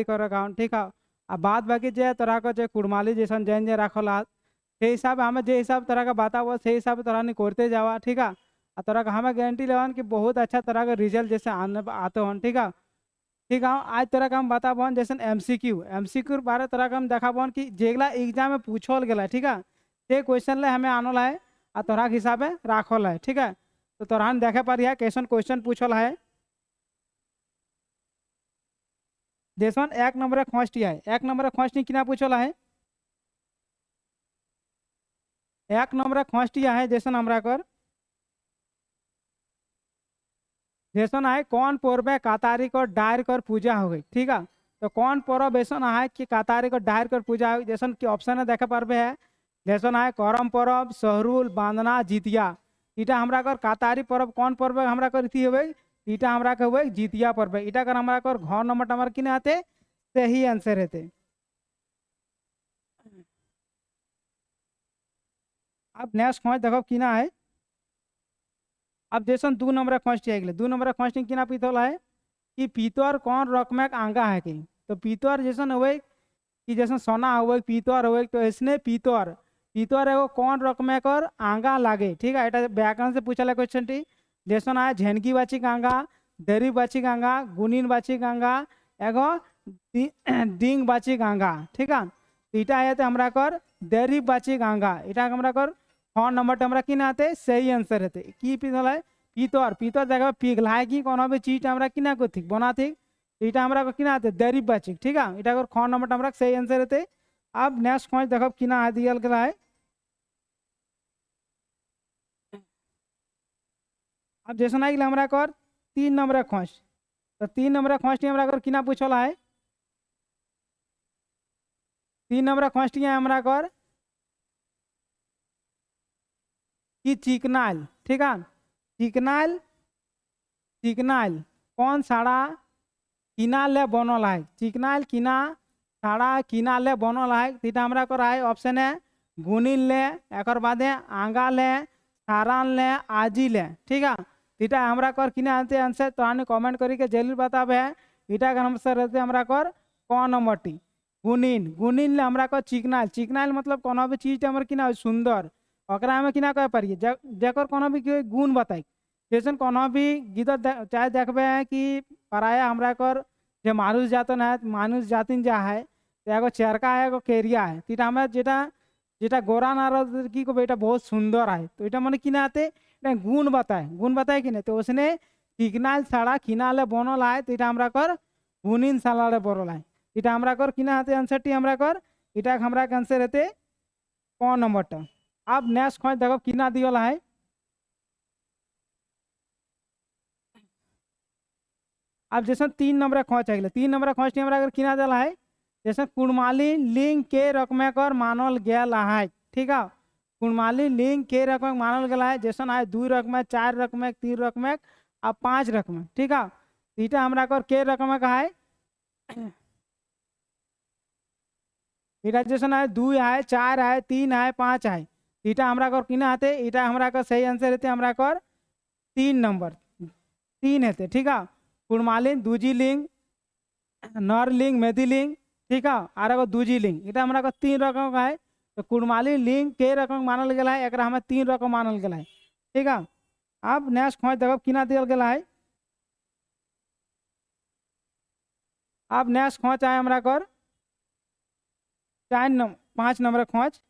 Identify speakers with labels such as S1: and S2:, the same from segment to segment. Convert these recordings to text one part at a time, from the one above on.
S1: काम ठीक है। आ बाद बाकी जे तरह का जे कुड़माली जैसन जैन जे रखल से हिसाब हमें जे हिसाब तरह का बताओ से हिसाब तरह नहीं करते जावा ठीक है। आ तरह का हमें गारंटी लेवन कि बहुत अच्छा तरह का रिजल्ट जैसे आने आते हो ठीक है। ठीक है आज तरह का हम बताबन जैसे एमसीक्यू बारह तरह का हम देखाबन कि जेगला एग्जाम में पूछल गया ठीक है से क्वेश्चन ले हमें आनल है आ तोहरा के हिसाबे राखल है ठीक है। तो तोहरा देखे पारी है कैसन क्वेश्चन पूछल है। जैसन एक नंबर खोजटी है एक नंबर खोजटी किना पूछल है एक नंबर खोजटी है जैसन हमरा कर जैसन है कौन पर्व कातारी कर डायर कर पूजा हो गई ठीक है। तो कौन पर्व ऐसा है कि कातारी कर डायर कर पूजा हो जैसन कि ऑप्शन देखे पारबे है जैसन है करम पर्व सहरुल बांधना जितिया इटा हमरा कर कातारी पर्व कौन पर्व हमरा कर थी हो इटा हमरा के हुए जितिया पर्व इटा कर हमरा कर घर नंबर हमारे किने आते सही आंसर रहते। अब नेक्स्ट खोज देखो किना है। अब जैसन दू नंबर खोजटी है दू नंबर खोजटी किना पीतल है कि पीतर कौन रकम आंगा है कि तो पीतर जैसन हुए कि जैसे सोना हुए पीतर हुए तो इसने पीतर पीतर एगो कौन रकम कर आंगा लागे ठीक है। এটা व्याकरण से पूछा क्वेश्चन टी जैसन है झेनकी बाचिक आंगा दरी बाचिक आंगा गुनीन बाचिक आंगा एगो डिंग बाचिक आंगा ठीक है। तो इटा आते हमरा कर दरी बाचिक आंगा इटा हमरा कर फोन नंबर हमरा कि आते सही आंसर रहते कि पिघल है पीतर पीतर जगह पिघलाए कि कोनो भी चीज हमरा कि को ठीक बना ठीक इटा हमरा को किना आते दरी बाचिक ठीक है। इटा कर ख नंबर हमरा सही आंसर रहते। अब नेक्स्ट खोज देखो किना आ दियल गया है। अब जैसे ना हमरा कर तीन नंबर खोज तो तीन नंबर खोजटी हमरा कर किना पूछल है तीन नंबर खोजटी है हमरा कर कि चिकनाइल ठीक है। चिकनाइल चिकनाइल कौन साड़ा किना ले बनल है चिकनाइल किना साड़ा किना ले बनल है तीटा हमरा कर है ऑप्शन है गुनील ले एक बादे आंगा ले सारान ले आजी ले ठीक है। इटा हमरा कर किने आते आंसर तो आने कमेंट करी के जरूर बताबे इटा का आंसर रहते हमरा कर कौन नंबर टी गुनीन गुनीन ले हमरा कर चिकनाइल चिकनाइल मतलब कोनो भी चीज हमर किना सुंदर ओकरा में किना कह पारिए जकर कोनो भी गुण बताई जैसे कोनो भी गीत चाहे देखबे है कि पराया हमरा कर जो मानुष जातन है मानुष जातिन जा है तो एगो चरका है एगो केरिया है तीटा हमें जेटा जेटा गोरा नारद की को बेटा बहुत सुंदर है तो इटा मैंने किना आते गुण बताए कि नहीं तो उसने चिकनाइल साड़ा किनाले बनल है तो इटा हमरा कर गुनीन सालाड़े बनल है इटा हमरा कर किना आते आंसर टी हमरा कर इटा हमरा के आंसर रहते कौन नंबर टा। अब नेक्स्ट खोज देखो किना दियल है। अब जैसे तीन नंबर खोज है तीन नंबर खोज हमरा अगर किना दिला है जैसे कुड़माली लिंग के रकम कर मानल गया है ठीक है। कुड़माली लिंग के रकम मानल गया है जैसे है दू रकम चार रकम तीन रकम और पाँच रकम ठीक है। इटा हमरा कर के रकम का है इटा जैसे है दू है चार है तीन है पाँच है इटा हमरा कर किना आते इटा हमरा कर सही आंसर रहते हमरा कर तीन नंबर तीन हेते ठीक है। कुड़मालिन दूजी लिंग नर लिंग मेदी लिंग ठीक है और एगो दूजी लिंग इटा हमरा को तीन रकम का है तो कुड़माली लिंग के रकम मानल गया है एक हमें तीन रकम मानल गया है ठीक है। अब नेक्स्ट खोज देखो किना दियल गया है। अब नेक्स्ट खोज आए हमरा कर पाँच नंबर खोज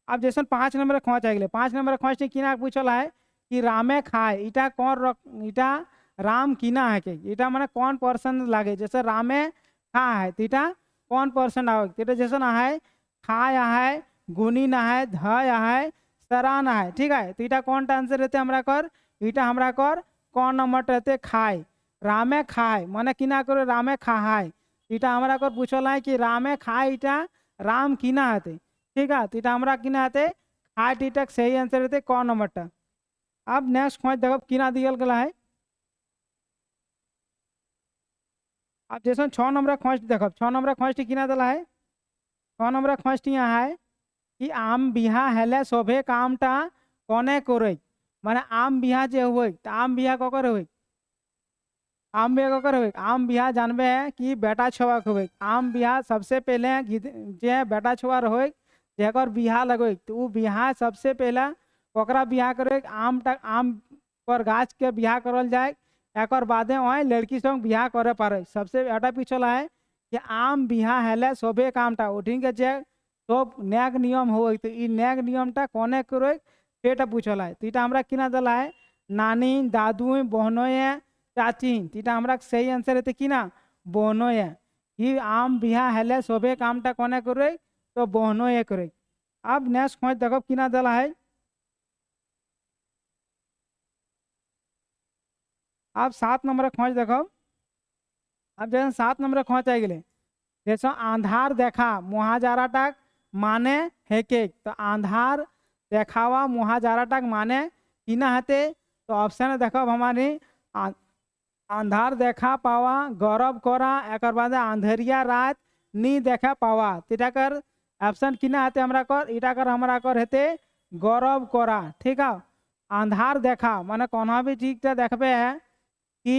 S1: अब जैसे पाँच नंबर खोज आ गए पाँच नंबर खोज किना पूछल है कि रामे खाए इटा कौन इटा राम किना है के इटा मैंने कौन परसेंट लागे जैसे रामे खा है तो इटा कौन परसेंट आगे जैसे ना है खा है गुनी ना है ध है सराना है ठीक है। तो इटा कौन आंसर रहते हमरा कर इटा हमरा कर कौन नंबर रहते खाए रामे खाए मैंने किना करो रामे खाए इटा हमरा कर पूछल है कि रामे खाए इटा राम किना आते ठीक है। तो इटा हमरा किना आते खाए इटा सही आंसर रहते कौन नंबर टा। अब नेक्स्ट खोज देखो किना दियल गया है। अब जैसे छः नंबर खोज देखो छः नंबर खोज किना दिला है छः नंबर खोज यहाँ है कि आम बिहा हेले शोभे कामटा कने करे माने आम बिहा जे हुए तो आम बिहा ककर हुए आम बिहा ककर हुए आम बिहा जानबे है कि बेटा छुआ हुए आम बिहा सबसे पहले जे बेटा छुआ रहे जेकर बिहा लगे तो वो बिहा सबसे पहला ओकरा बिहा करे आम पर गाछ के बिहा करल जाए एक बादे वहाँ लड़की संग बिहा करे पारे सबसे एटा पिछला है कि आम बिहा हेले सबे कामटा उठिन के जे सब न्याग नियम हो तो ई न्याग नियमटा कोने करे सेटा पूछल है तो इटा हमरा किना दिला है नानी दादू बहनोए चाची इटा हमरा सही आंसर है किना बहनोए ये आम बिहा हेले सबे कामटा कोने करे तो बहनोए करे। अब नेक्स्ट खोज देखो किना दिला है अब 7 नंबर खोज देखो अब जैसे 7 नंबर खोज आ गए जैसे आंधार देखा मुहाजाराटाक माने हेके तो आंधार देखावा मुहाजाराटाक माने किना हते तो ऑप्शन देखो हमारी आंधार देखा पावा गौरव करा एक बाद अंधेरिया रात नी देखा पावा इटाकर ऑप्शन किना हते हमरा कर इटाकर हमरा कर हेते गौरव करा ठीक है। आंधार देखा माने कोनो भी चीज देखबे है कि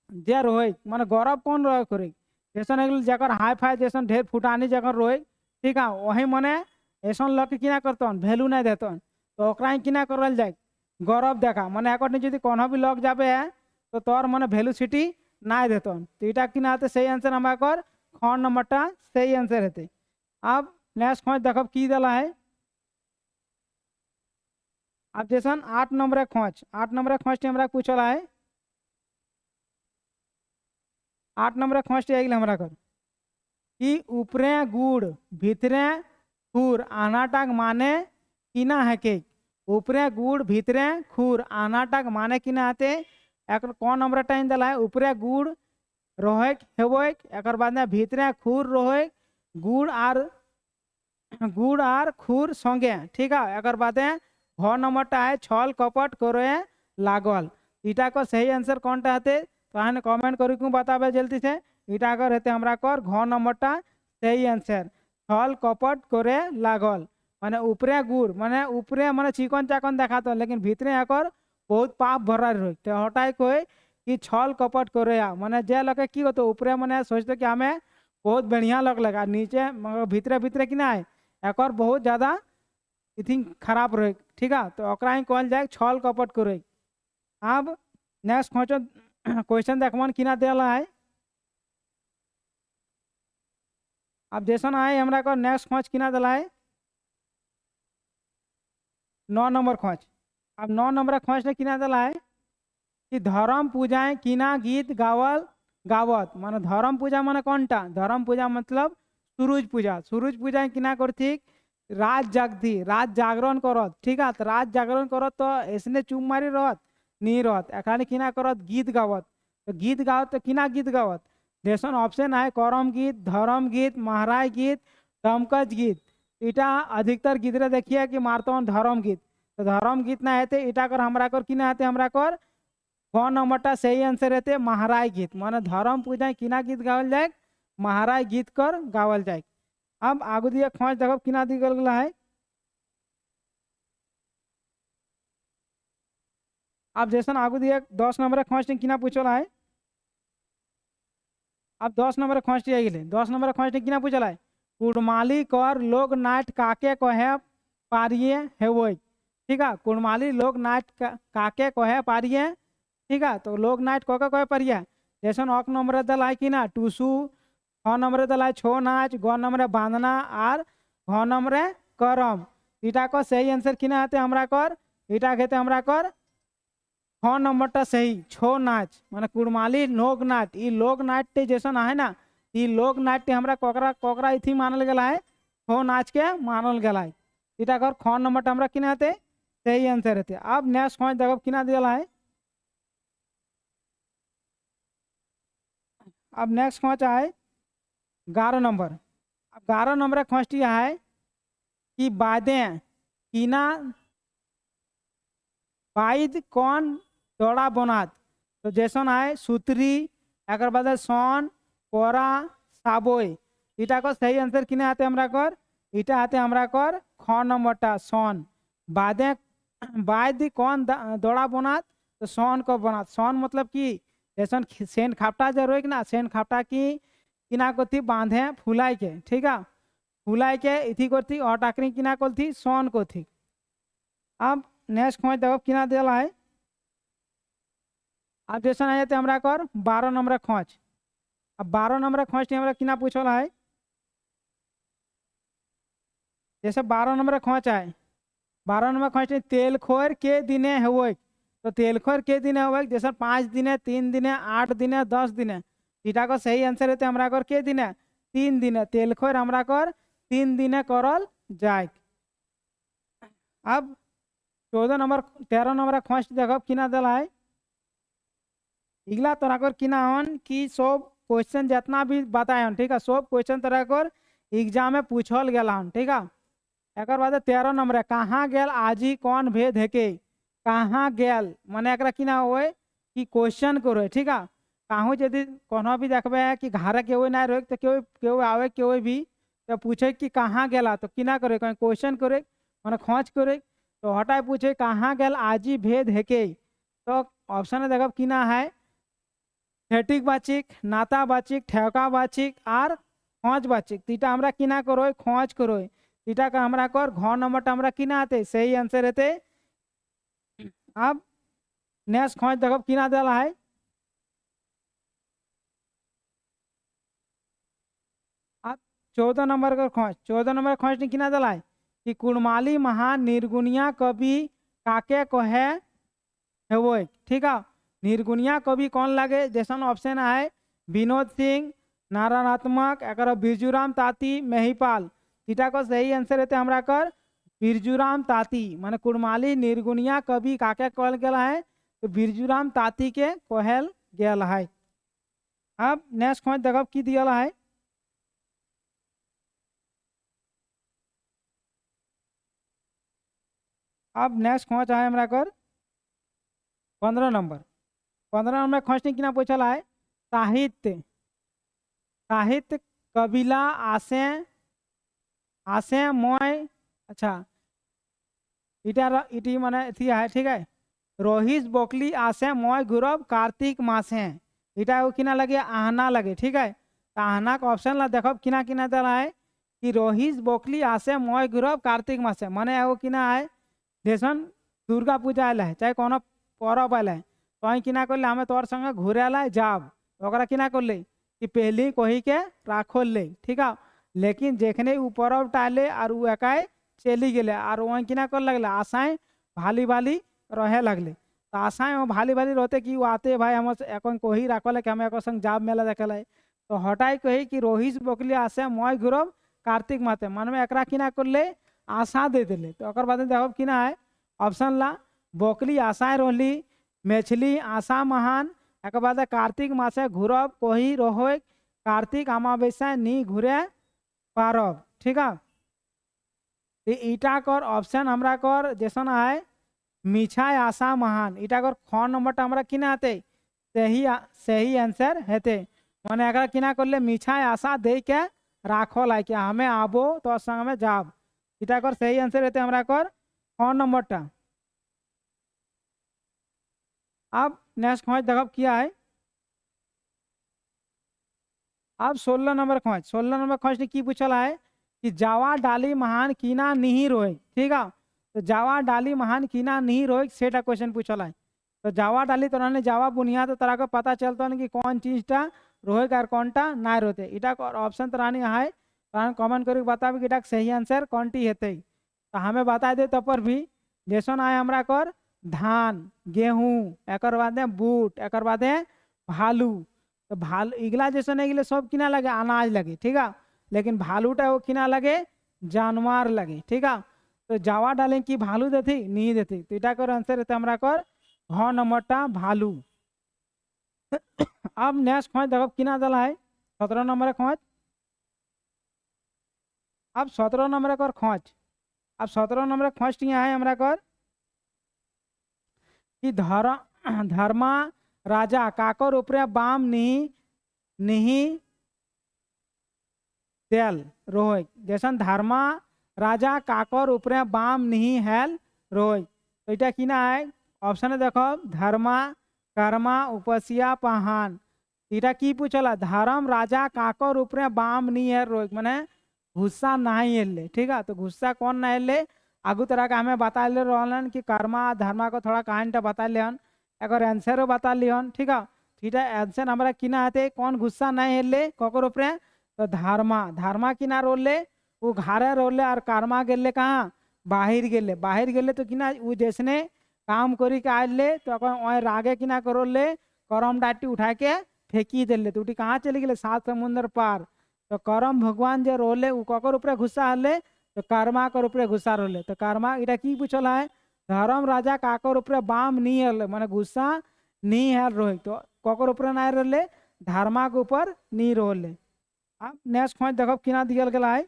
S1: जे रोए माने गौरव कौन रोए करे जैसन जकर हाई फाई जैसन ढेर फुटानी जगह रोए ठीक है वही मने ऐसा लग किना करतन वैल्यू नहीं देतन तो ओकरा किना करल जाए गौरव देखा माने एक जो कोनो भी लग जाबे है तो तोर मने वैल्यू सिटी नहीं देतन तो इटा किना आते सही आंसर हमारा कर ख नंबरटा सही आंसर हेते। अब नेक्स्ट खोज देखब की दिला है अब जैसन 8 नंबर खोज 8 नंबर खोज हमरा पूछला है 8 नंबर खोज आ गया हमरा कर कि ऊपरे गुड़ भीतरे खूर आनाटाक माने किना है के ऊपरे गुड़ भीतरे खूर आनाटाक माने किना आते एक कौन नंबर टाइम दिला है ऊपरे गुड़ रोहे हेबोक एक बाद में भीतरे खूर रोहे गुड़ आर खूर संगे ठीक है एक बाद घ नंबरटा है छल कपट करे लागल इटा को सही आंसर कौन टा हते तो कमेंट करी क्यों बताबे जल्दी से इटा कर हेते हमरा कर घ नंबरटा सही आंसर छल कपट करे लागल माने ऊपरे गुड़ माने ऊपरे माने चिकन चाकन देखातो लेकिन भीतरे एकर बहुत पाप भरा रहे तो हटाई कोई कि छल कपट करे माने जे लगे की होतो ऊपरे माने सोचते कि हमें बहुत बढ़िया लग लगा नीचे मगर भीतरे भीतरे कि ना एक बहुत ज़्यादा आई थिंक खराब रहे ठीक है तो ओकरा ही कहल जाए छल कपट करे। अब नेक्स्ट क्वेश्चन देखमन किना दिला है अब जैसन आए हमरा को नेक्स्ट खोज किना दिला है 9 नंबर खोज अब 9 नंबर खोज ने किना दिला है कि धर्म पूजाएं किना गीत गावत माने धर्म पूजा माने कौनटा धर्म पूजा मतलब सूरज पूजा किना करती रात जागती रात जागरण करत ठीक है तो रात जागरण करत तो ऐसने चुप मारी रहत नहीं रहत एखाने किना करत गीत गावत तो गीत गावत तो किना गीत गावत जैसन ऑप्शन है करम गीत धर्म गीत महाराज गीत दमकच गीत इटा अधिकतर गीतरे देखिए कि मारतवन धर्म गीत तो धर्म गीत ना हेते इटा कर हमरा कर किना हेते हमरा कर क नंबरटा सही आंसर हेते महाराज गीत माने धर्म पूजा किना गीत गावल जाए महाराज गीत कर गावल जाए। अब आगू दिए खोज देखो किना दी गला है अब जैसन आगू दिए 10 नंबर खोज किना पूछला है अब 10 नंबर खोज आ गए 10 नंबर खोज किना पूछला है कुड़माली कर लोक नाट्य काके कहे पारिये हेवोई ठीक है कुड़माली लोक नाट्य काके कहे पारिये ठीक है तो लोक नाट्य कके कहे पारिये जैसन अक नंबर दल है कि ना टूसू ख नंबर दल है छो नाच ग नंबर बांधना और घ नंबर करम इटा को सही आंसर किना हेते हमरा कर इटा हेते हमरा कर ख नंबरटा सही छो नाच माने कुड़माली लोक नाट्य लोक नाट्य जैसन है ना ये लोक नाट्य हमरा कोकरा कोकरा इथी मानल गया है छो नाच के मानल गया है इटा कर ख नंबर हमरा किना हेते सही आंसर हेते। अब नेक्स्ट खोज देखो किना दिला है अब नेक्स्ट खोज है 11 नंबर अब 11 नंबर खोज है कि बादें किना बाइद कौन दौड़ा बनात तो जैसन है सूत्री एक बाद सन कोरा साबोई इटा को सही आंसर किने आते हमरा कर इटा आते हमरा कर ख नंबरटा सन बादे बाय दी कौन दौड़ा बनात तो सोन को बनात सोन मतलब कि जैसन सेन खापटा जो रोक ना सेन खापटा की किना को थी बांधे फुलाई के ठीक है फुलाई के इथी को थी और टाकरी किना को थी सोन को थी। अब नेक्स्ट खोज देखो किना दिला है। अब जैसा आ जाते हमरा कर 12 नंबर खोज। अब 12 नंबर खोज हमरा किना पूछल है जैसे 12 नंबर खोज है 12 नंबर खोज तेल खोर के दिने हुए तो तेल खोर के दिने हुए जैसे 5 दिने 3 दिने 8 दिने 10 दिने इटा को सही आंसर होते हमरा कर के दिने 3 दिने तेल खोर हमरा कर 3 दिने करल जाए। अब 14 नंबर 13 नंबर खोज देखो किना दिला है इगला तोरा कर किना हन कि सब क्वेश्चन जितना भी बताए हन ठीक है सब क्वेश्चन तोरा कर एग्जाम में पूछल गया हन ठीक है। एक बाद 13 नंबर कहाँ गेल आजी कौन भेद है के कहाँ गेल माने एकरा किना होए कि क्वेश्चन करो ठीक है कहूँ यदि कोनो भी देखबे कि घर के ना रहे तो क्यों क्यों आवे क्यों भी तो पूछे कि कहाँ गेला तो किना करे कहीं क्वेश्चन करे मैंने खोज करे तो हटाए पूछे कहाँ गेल आजी भेद है के तो ऑप्शन देखब किना है ठेटिक बाचिक नाता बाचिक ठेका बाचिक और खोज बाचिक तीटा हमरा किना करो खोज करो तीटा का हमरा कर घ नंबर हमरा किना आते सही आंसर रहते। अब नेक्स्ट खोज देखो किना दिला है अब 14 नंबर का खोज 14 नंबर खोज ने किना दिला है कि कुड़माली महान निर्गुणिया कवि काके कहे है ठीक है निर्गुणिया कवि कौन लगे जैसा ऑप्शन है विनोद सिंह नारायणात्मक एक बिरजूराम ताती महिपाल इटा को सही आंसर रहते हमरा कर बिरजूराम ताती माने कुड़माली निर्गुणिया कवि काके कहल गया है तो बिरजूराम ताती के कहल गया है। अब नेक्स्ट खोज देखब की दिया है अब नेक्स्ट खोज है हमरा कर 15 नंबर 15 नंबर खोज ने किना पूछल है साहित्य साहित्य कबिला आसे आसे मय अच्छा इटी माने थी है ठीक है रोहित बोकली आसे मय गुरब कार्तिक मासे इटा वो किना लगे आहना लगे ठीक है तो आहना का ऑप्शन ला देखो किना किना दिला है कि रोहित बोकली आसे मय गुरब कार्तिक मासे माने वो किना है जैसन दुर्गा पूजा आयल है चाहे कोनो परब आयल है तो किना कर हमें तोर संगे घूरे ला जाब ओकरा किना कर ले कि पहली कही के राखो ले ठीक है लेकिन जखने उ परब टाले और उ एकाए चली गए और वहीं किना कर लगल आशाएं भाली भाली रहे लगले तो आशाएं वो भाली भाली रहते कि वो आते भाई हम एन कही राखल है कि हम एक संग जाब मेला देखल है तो हटाई कही कि रोहित बोकली आशे मय घूरब कार्तिक माते मन में एकरा किना कर ले आशा दे दिले तो बाद देखो किना है ऑप्शन ला बोकली आशाएं रहली मेछली आशा महान एक बाद कार्तिक मासे घूरब कही रहो कार्तिक अमावस्या नी घूरे पारब ठीक है ईटा कर ऑप्शन हमरा कर जैसा है मिछाय आशा महान ईटा कर ख नंबर हमरा किना आते सही सही आंसर हेते मैंने अगर किना कर ले मिछाय आशा दे के राखो लाई कि हमें आबो तो संग में जाब इटा कर सही आंसर रहते हमरा कर ख नंबर। अब नेक्स्ट खोज देखब किया है अब 16 नंबर खोज 16 नंबर खोज ने की पूछल है कि जावा डाली महान कीना नहीं रोए ठीक है तो जावा डाली महान कीना नहीं रोए सेटा क्वेश्चन पूछल है तो जावा डाली तो उन्होंने जावा बुनिया तो तरह को पता चलता है कि कौन चीजटा रोएगा और कौनटा ना रोते इटा ऑप्शन तरह है तो कमेंट करके बताबे कि इटा सही आंसर कौन टी हेते तो हमें बता दे तो पर भी जैसन आए हमरा कर धान गेहूँ एक बाद बूट एक बाद भालू तो भालू इगला जैसे नहीं गिले सब किना लगे अनाज लगे ठीक है लेकिन भालूटा वो किना लगे जानवर लगे ठीक है तो जावा डाले कि भालू देती नहीं देती तो इटा कर आंसर रहते हमरा कर घ नंबरटा भालू। अब नेक्स्ट खोज देखो किना दला है 17 नंबर खोज अब 17 नंबर कर खोज अब 17 नंबर खोज यहाँ है हमरा कर कि धर्मा राजा काकर ऊपरे बाम नहीं तेल रोय जैसन धर्मा राजा काकर ऊपरे बाम नहीं हेल रोय तो এটা কি না হয় অপশানে দেখো ধর্মা কর্মা উপসিয়া পাহান এটা কি পুছলা ধর্ম রাজা কাকর উপরে বাম নিয়ে रोग মানে गुस्सा नहीं एले ठीक है। तो गुस्सा कौन ना एले आगू तरह का हमें बता ले रहलन कि कर्मा धर्मा को थोड़ा कहानी बता लियन एक आंसर बता लियन ठीक है। ठीक है आंसर हमारा किना आते कौन गुस्सा नहीं एले ककर उपरे तो धर्मा धर्मा किना रोले वो घरे रोले और कर्मा गेले कहाँ बाहिर गेले तो किना वो जैसने काम करी के आले तो रागे किना करोले करम डाटी उठा के फेंकी दिले तो कहाँ चले गए सात समुद्र पार। तो करम भगवान जो रोले उ ककर ऊपर गुस्सा हले तो कर्मा कर ऊपर गुस्सा रोले तो कर्मा इटा की पूछल है धर्म राजा काकर ऊपर बाम नहीं हले माने गुस्सा नहीं है रोहे तो ककर ऊपर नहीं रोले धर्मा के ऊपर नहीं रोले। अब नेक्स्ट खोज देखो किना दियल गला है।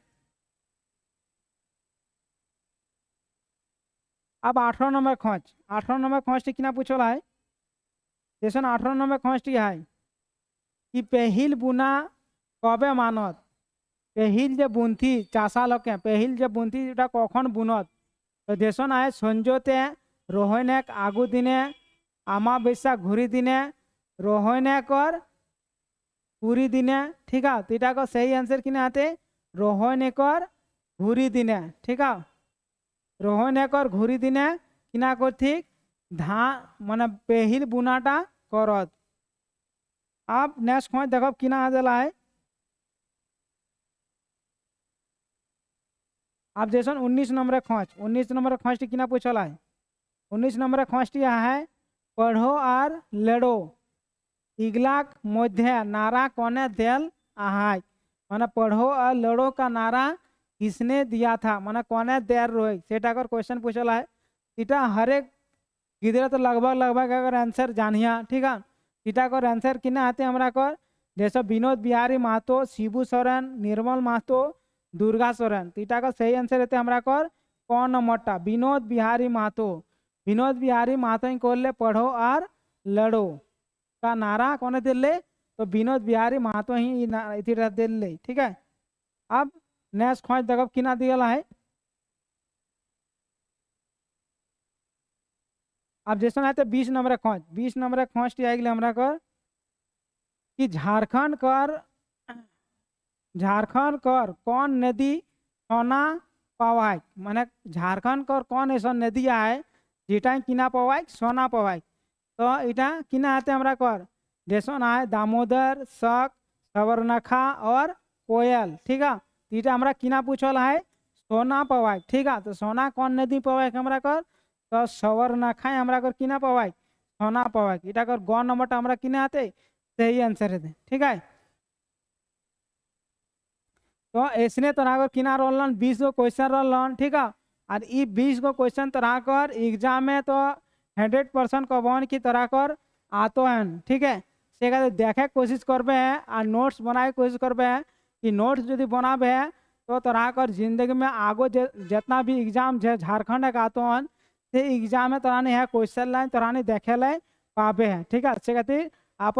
S1: अब 18 नंबर खोज किना पूछल है जैसे 18 नंबर खोज है कि पहिल बुना कबे मानत पहिल जे बुनथी चाषा लोके पहिल जे बुनथी এটা কখন বুনত তো দেশন আয় সঞ্জতে রোহনেক আগু দিনে আমাবস্যা ঘুরি দিনে রোহনেকর পুরি দিনে ঠিক আছে। তো এটা को सही आंसर किने आते রোহনেকর ঘুরি দিনে ঠিক আছে রোহনেকর ঘুরি দিনে কিনা কর ঠিক धा মানে पहिल बुनाटा करत। अब नेक्स्ट खोज देखो किना आदेला है। अब जैसे 19 नंबर खोज किना पूछल है 19 नंबर खोज है पढ़ो और लड़ो इगलाक मध्य नारा कोने देल आहाय माना पढ़ो और लड़ो का नारा किसने दिया था माना कोने देर रोए सेटा कर क्वेश्चन पूछल है। इटा हर एक गिदरा तो लगभग अगर आंसर जानिया ठीक है। इटा कर आंसर किना आते हमरा कर जैसे विनोद बिहारी महतो शिबू सोरेन निर्मल महतो दुर्गा सोरेन। तो इटा का सही आंसर रहते हमारा कर कौन नंबरटा विनोद बिहारी महतो ही कर ले पढ़ो और लड़ो का नारा कौन दिले तो विनोद बिहारी महतो ही दिले ठीक है। अब नेक्स्ट खोज देखो किना दिया है। अब जैसे है तो 20 नंबर खोज आगे हमारा कर कि झारखंड कर कौन नदी सोना पवाय माने झारखंड कर कौन ऐसा नदी है जेटा किना पवाय सोना पवाय। तो इटा किना आते हमरा कर जैसा है दामोदर शक सवर्णखा और कोयल ठीक है। इटा हमरा किना पूछल है सोना पवाय ठीक है। तो सोना कौन नदी पवाय हमरा कर तो सवर्णखा हमरा कर किना पवाय सोना पवाय। इटा कर ग नंबरटा हमरा किना आते सही आंसर है ठीक है। तो ऐसने तरह कर किना रोलन 20 गो क्वेश्चन रोलन ठीक है। और ये 20 गो क्वेश्चन तरह कर एग्जाम में तो 100% कवन की तरह कर आतो हैं ठीक है। से देखे कोशिश करबे है और नोट्स बनाए कोशिश करबे है कि नोट्स यदि बनाबे है तो तरह कर जिंदगी में आगो जितना भी एग्जाम झारखंड का आतो हैं से एग्जाम में तरह है क्वेश्चन लाइन तरह देखे ला पाबे है ठीक है। से खातिर आप